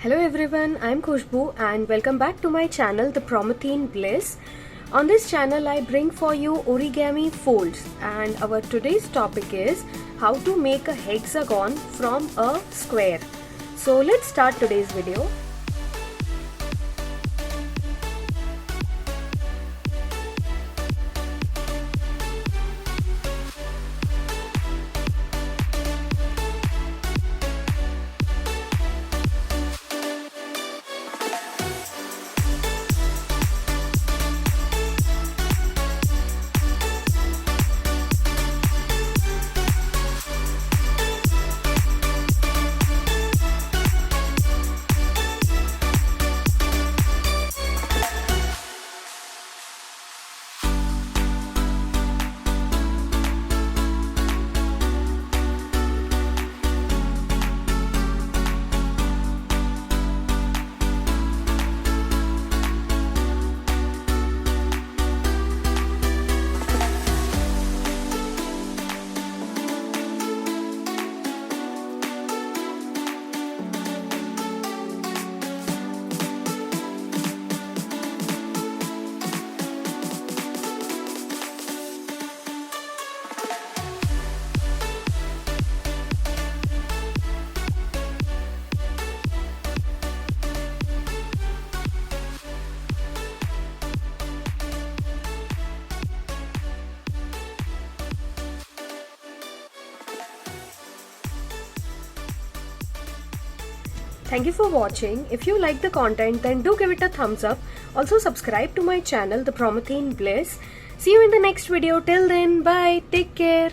Hello everyone, I am Khushbu and welcome back to my channel the Promethean Bliss. On this channel I bring for you Origami Folds and our today's topic is how to make a hexagon from a square. So let's start today's video. Thank you for watching. If you like the content then do give it a thumbs up. Also subscribe to my channel the Promethean Bliss. See you in the next video. Till then, bye. Take care.